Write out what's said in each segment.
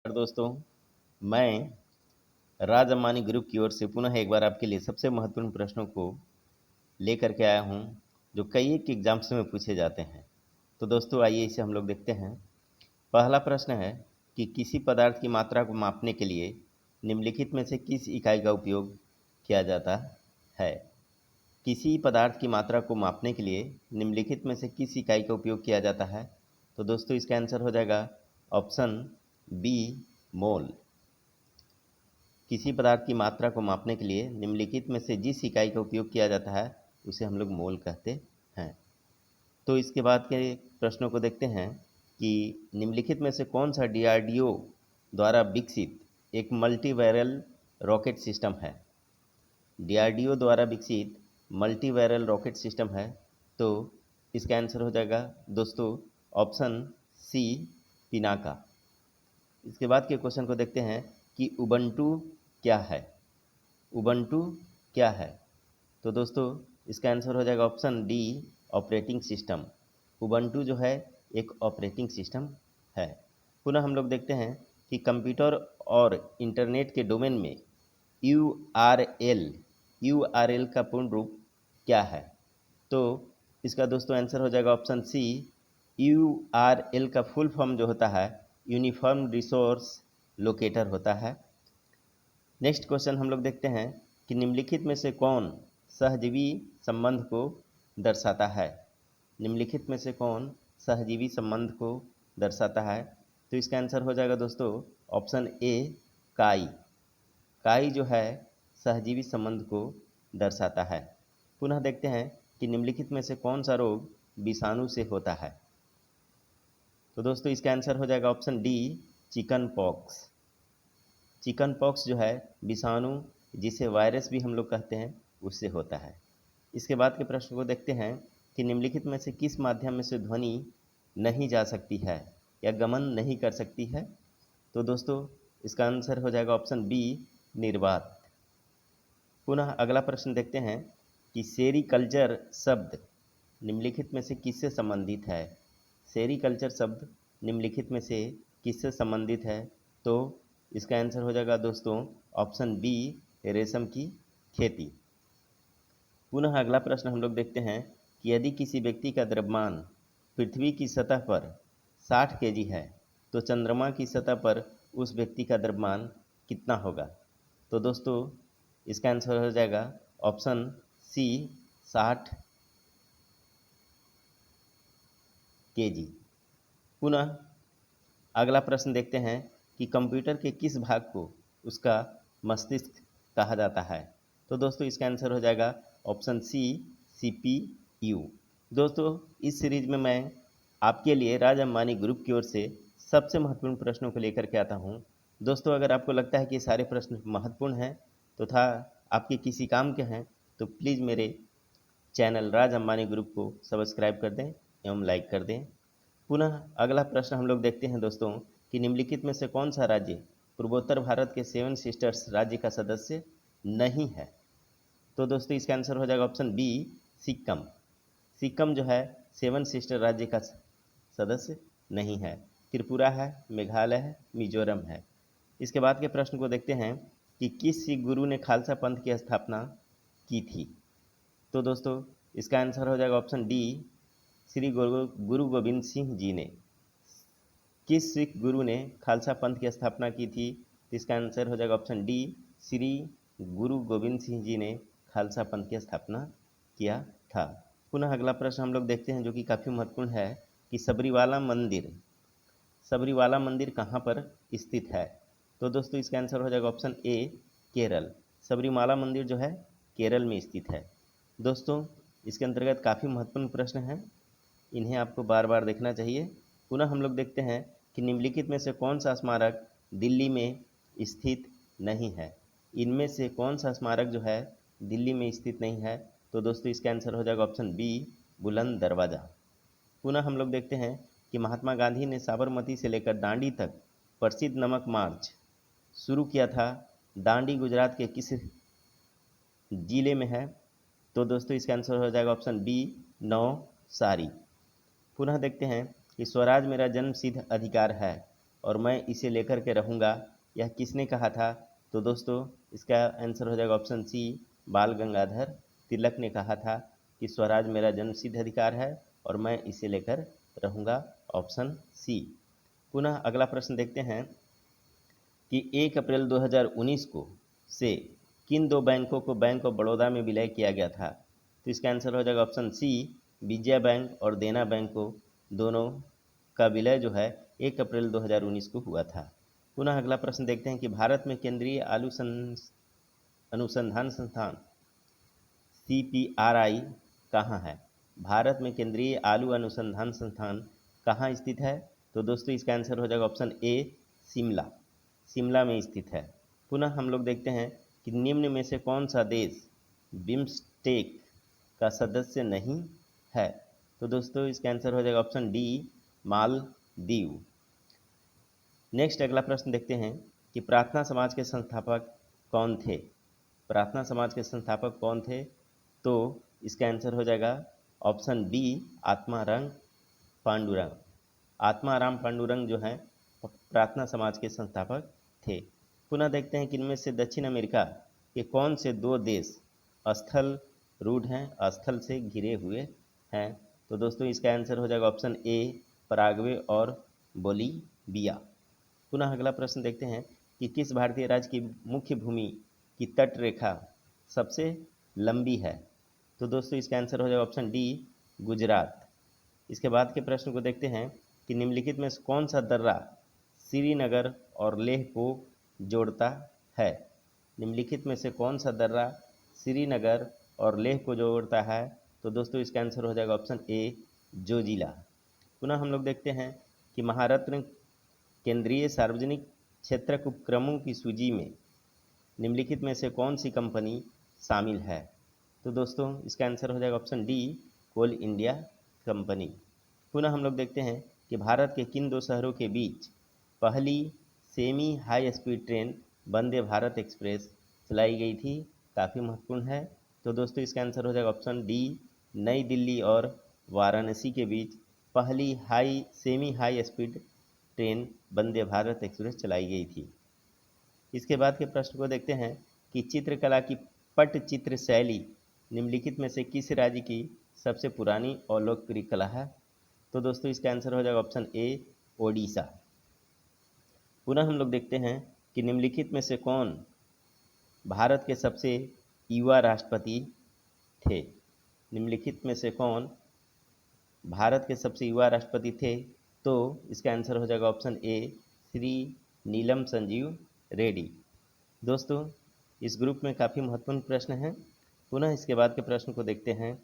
और दोस्तों, मैं राज अम्बानी ग्रुप की ओर से पुनः एक बार आपके लिए सबसे महत्वपूर्ण प्रश्नों को लेकर के आया हूं, जो कई एक एग्जाम्स में पूछे जाते हैं। तो दोस्तों, आइए इसे हम लोग देखते हैं। पहला प्रश्न है कि किसी पदार्थ की मात्रा को मापने के लिए निम्नलिखित में से किस इकाई का उपयोग किया जाता है। किसी पदार्थ की मात्रा को मापने के लिए निम्नलिखित में से किस इकाई का उपयोग किया जाता है। तो दोस्तों, इसका आंसर हो जाएगा ऑप्शन बी, मोल। किसी पदार्थ की मात्रा को मापने के लिए निम्नलिखित में से जिस इकाई का उपयोग किया जाता है उसे हम लोग मोल कहते हैं। तो इसके बाद के प्रश्नों को देखते हैं कि निम्नलिखित में से कौन सा डीआरडीओ द्वारा विकसित एक मल्टी बैरल रॉकेट सिस्टम है। डीआरडीओ द्वारा विकसित मल्टी बैरल रॉकेट सिस्टम है। तो इसका आंसर हो जाएगा दोस्तों ऑप्शन सी, पिनाका। इसके बाद के क्वेश्चन को देखते हैं कि उबंटू क्या है। उबंटू क्या है। तो दोस्तों, इसका आंसर हो जाएगा option D, operating system. Ubuntu जो है एक ऑपरेटिंग सिस्टम है। पुनः हम लोग देखते हैं कि कंप्यूटर और इंटरनेट के डोमेन में यू आर एल का पूर्ण रूप क्या है। तो इसका दोस्तों आंसर हो जाएगा option c, U R L का फुल फॉर्म जो होता है यूनिफॉर्म रिसोर्स लोकेटर होता है। नेक्स्ट क्वेश्चन हम लोग देखते हैं कि निम्नलिखित में से कौन सहजीवी संबंध को दर्शाता है। निम्नलिखित में से कौन सहजीवी संबंध को दर्शाता है। तो इसका आंसर हो जाएगा दोस्तों ऑप्शन ए, काई। काई जो है सहजीवी संबंध को दर्शाता है। पुनः देखते हैं कि निम्नलिखित में से कौन सा रोग विषाणु से होता है। तो दोस्तों, इसका आंसर हो जाएगा option D, chicken pox. Chicken pox जो है विषाणु, जिसे वायरस भी हम लोग कहते हैं, उससे होता है। इसके बाद के प्रश्न को देखते हैं कि निम्नलिखित में से किस माध्यम में से ध्वनि नहीं जा सकती है या गमन नहीं कर सकती है। तो दोस्तों, इसका आंसर हो जाएगा ऑप्शन बी, निर्वात। पुनः अगला प्रश्न देखते हैं कि सेरीकल्चर शब्द निम्नलिखित में से किससे संबंधित है। सेरीकल्चर शब्द निम्नलिखित में से किससे संबंधित है। तो इसका आंसर हो जाएगा दोस्तों ऑप्शन बी, रेशम की खेती। पुनः अगला प्रश्न हम लोग देखते हैं कि यदि किसी व्यक्ति का द्रव्यमान पृथ्वी की सतह पर 60 केजी है तो चंद्रमा की सतह पर उस व्यक्ति का द्रव्यमान कितना होगा। तो दोस्तों, इसका आंसर हो जाएगा ऑप्शन सी, 60 केजी। पुनः अगला प्रश्न देखते हैं कि कंप्यूटर के किस भाग को उसका मस्तिष्क कहा जाता है। तो दोस्तों, इसका आंसर हो जाएगा ऑप्शन सी, सीपीयू। दोस्तों, इस सीरीज में मैं आपके लिए राज अंबानी ग्रुप की ओर से सबसे महत्वपूर्ण प्रश्नों को लेकर के आता हूं। दोस्तों, अगर आपको लगता है कि ये सारे प्रश्न महत्वपूर्ण हैं तो था आपके किसी काम के हैं, तो प्लीज़ मेरे चैनल राज अंबानी ग्रुप को सब्सक्राइब कर दें एवं लाइक कर दें। पुनः अगला प्रश्न हम लोग देखते हैं दोस्तों कि निम्नलिखित में से कौन सा राज्य पूर्वोत्तर भारत के सेवन सिस्टर्स राज्य का सदस्य नहीं है। तो दोस्तों, इसका आंसर हो जाएगा ऑप्शन बी, सिक्किम। सिक्किम जो है सेवन सिस्टर राज्य का सदस्य नहीं है। त्रिपुरा है, मेघालय है, मिजोरम है। इसके बाद के प्रश्न को देखते हैं कि किस सिख गुरु ने खालसा पंथ की स्थापना की थी। तो दोस्तों, इसका आंसर हो जाएगा ऑप्शन डी, श्री गुरु गोविंद सिंह जी ने। किस सिख गुरु ने खालसा पंथ की स्थापना की थी। तो इसका आंसर हो जाएगा ऑप्शन डी, श्री गुरु गोविंद सिंह जी ने खालसा पंथ की स्थापना किया था। पुनः अगला प्रश्न हम लोग देखते हैं जो कि काफ़ी महत्वपूर्ण है कि सबरीवाला मंदिर कहाँ पर स्थित है। तो दोस्तों, इसका आंसर हो जाएगा ऑप्शन ए, केरल। सबरीमाला मंदिर जो है केरल में स्थित है। दोस्तों, इसके अंतर्गत काफ़ी महत्वपूर्ण प्रश्न हैं, इन्हें आपको बार बार देखना चाहिए। पुनः हम लोग देखते हैं कि निम्नलिखित में से कौन सा स्मारक दिल्ली में स्थित नहीं है। इनमें से कौन सा स्मारक जो है दिल्ली में स्थित नहीं है। तो दोस्तों, इसका आंसर हो जाएगा ऑप्शन बी, बुलंद दरवाज़ा। पुनः हम लोग देखते हैं कि महात्मा गांधी ने साबरमती से लेकर दांडी तक प्रसिद्ध नमक मार्च शुरू किया था। दांडी गुजरात के किस जिले में है। तो दोस्तों, इसका आंसर हो जाएगा ऑप्शन बी, नवसारी। पुनः देखते हैं कि स्वराज मेरा जन्मसिद्ध अधिकार है। और मैं इसे लेकर के रहूँगा, यह किसने कहा था? तो दोस्तों इसका आंसर हो जाएगा ऑप्शन सी, बाल गंगाधर तिलक ने कहा था कि स्वराज मेरा जन्मसिद्ध अधिकार है और मैं इसे लेकर रहूँगा, ऑप्शन सी। पुनः अगला प्रश्न देखते हैं कि 1 अप्रैल 2019 को से किन दो बैंकों को बैंक ऑफ बड़ौदा में विलय किया गया था? तो इसका आंसर हो जाएगा ऑप्शन सी, विजया बैंक और देना बैंक को दोनों का विलय जो है 1 अप्रैल 2019 को हुआ था। पुनः अगला प्रश्न देखते हैं कि भारत में केंद्रीय आलू अनुसंधान संस्थान CPRI कहाँ है? भारत में केंद्रीय आलू अनुसंधान संस्थान कहाँ स्थित है? तो दोस्तों इसका आंसर हो जाएगा ऑप्शन ए, शिमला। शिमला में स्थित है। पुनः हम लोग देखते हैं कि निम्न में से कौन सा देश बिम्स्टेक का सदस्य नहीं है? तो दोस्तों इसका आंसर हो जाएगा ऑप्शन डी, मालदीव। नेक्स्ट अगला प्रश्न देखते हैं कि प्रार्थना समाज के संस्थापक कौन थे? प्रार्थना समाज के संस्थापक कौन थे? तो इसका आंसर हो जाएगा ऑप्शन बी, आत्माराम पांडुरंग। आत्माराम पांडुरंग जो है प्रार्थना समाज के संस्थापक थे। पुनः देखते हैं कि इनमें से दक्षिण अमेरिका के कौन से दो देश स्थल रूढ़ हैं, स्थल से घिरे हुए हैं? तो दोस्तों इसका आंसर हो जाएगा ऑप्शन ए, पराग्वे और बोलीविया। पुनः अगला प्रश्न देखते हैं कि किस भारतीय राज्य की मुख्य भूमि की तट रेखा सबसे लंबी है? तो दोस्तों इसका आंसर हो जाएगा ऑप्शन डी, गुजरात। इसके बाद के प्रश्न को देखते हैं कि निम्नलिखित में से कौन सा दर्रा श्रीनगर और लेह को जोड़ता है? निम्नलिखित में से कौन सा दर्रा श्रीनगर और लेह को जोड़ता है? तो दोस्तों इसका आंसर हो जाएगा ऑप्शन ए, जोजिला। पुनः हम लोग देखते हैं कि महारत्न केंद्रीय सार्वजनिक क्षेत्र उपक्रमों की सूची में निम्नलिखित में से कौन सी कंपनी शामिल है? तो दोस्तों इसका आंसर हो जाएगा ऑप्शन डी, कोल इंडिया कंपनी। पुनः हम लोग देखते हैं कि भारत के किन दो शहरों के बीच पहली semi high speed train Vande Bharat express चलाई गई थी? काफ़ी महत्वपूर्ण है। तो दोस्तों इसका आंसर हो जाएगा ऑप्शन डी, नई दिल्ली और वाराणसी के बीच पहली semi high speed train Vande Bharat express चलाई गई थी। इसके बाद के प्रश्न को देखते हैं कि चित्रकला की पटचित्र शैली निम्नलिखित में से किस राज्य की सबसे पुरानी और लोकप्रिय कला है? तो दोस्तों इसका आंसर हो जाएगा ऑप्शन ए, ओडिशा। पुनः हम लोग देखते हैं कि निम्नलिखित में से कौन भारत के सबसे युवा राष्ट्रपति थे? निम्नलिखित में से कौन भारत के सबसे युवा राष्ट्रपति थे? तो इसका आंसर हो जाएगा ऑप्शन ए, श्री नीलम संजीव रेड्डी। दोस्तों इस ग्रुप में काफ़ी महत्वपूर्ण प्रश्न हैं। पुनः इसके बाद के प्रश्न को देखते हैं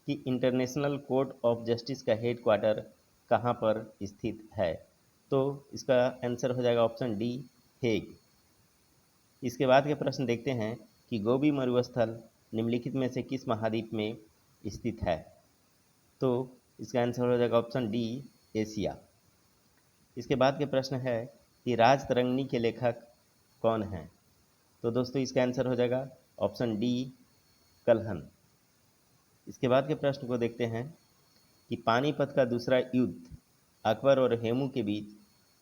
कि इंटरनेशनल कोर्ट ऑफ जस्टिस का हेड क्वार्टर कहाँ पर स्थित है? तो इसका आंसर हो जाएगा ऑप्शन डी, हेग। इसके बाद के प्रश्न देखते हैं कि गोबी मरुस्थल निम्नलिखित में से किस महाद्वीप में स्थित है? तो इसका आंसर हो जाएगा ऑप्शन डी, एशिया। इसके बाद के प्रश्न है कि राजतरंगिणी के लेखक कौन हैं? तो दोस्तों इसका आंसर हो जाएगा ऑप्शन डी, कल्हन। इसके बाद के प्रश्न को देखते हैं कि पानीपत का दूसरा युद्ध अकबर और हेमू के बीच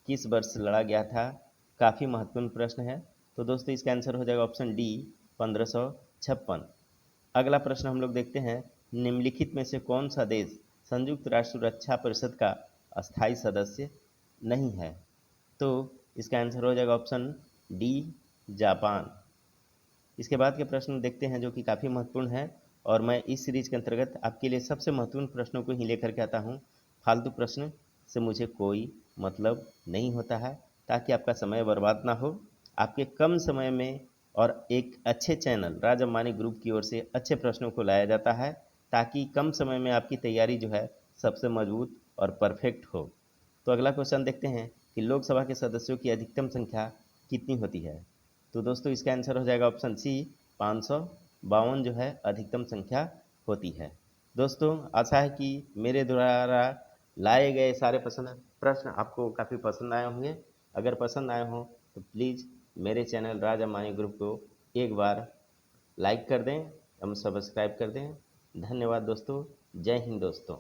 किस वर्ष लड़ा गया था? काफ़ी महत्वपूर्ण प्रश्न है। तो दोस्तों इसका आंसर हो जाएगा ऑप्शन डी, 1556। अगला प्रश्न हम लोग देखते हैं, निम्नलिखित में से कौन सा देश संयुक्त राष्ट्र सुरक्षा परिषद का अस्थायी सदस्य नहीं है? तो इसका आंसर हो जाएगा ऑप्शन डी, जापान। इसके बाद के प्रश्न देखते हैं जो कि काफ़ी महत्वपूर्ण है और मैं इस सीरीज के अंतर्गत आपके लिए सबसे महत्वपूर्ण प्रश्नों को ही लेकर के आता हूँ। फालतू प्रश्न से मुझे कोई मतलब नहीं होता है, ताकि आपका समय बर्बाद ना हो। आपके कम समय में और एक अच्छे चैनल राज अंबानी ग्रुप की ओर से अच्छे प्रश्नों को लाया जाता है, ताकि कम समय में आपकी तैयारी जो है सबसे मजबूत और परफेक्ट हो। तो अगला क्वेश्चन देखते हैं कि लोकसभा के सदस्यों की अधिकतम संख्या कितनी होती है? तो दोस्तों इसका आंसर हो जाएगा ऑप्शन सी, 552 जो है अधिकतम संख्या होती है। दोस्तों आशा है कि मेरे द्वारा लाए गए सारे प्रश्न आपको काफ़ी पसंद आए होंगे। अगर पसंद आए हों तो प्लीज़ मेरे चैनल राज अंबानी ग्रुप को एक बार लाइक कर दें एवं सब्सक्राइब कर दें। धन्यवाद दोस्तों। जय हिंद दोस्तों।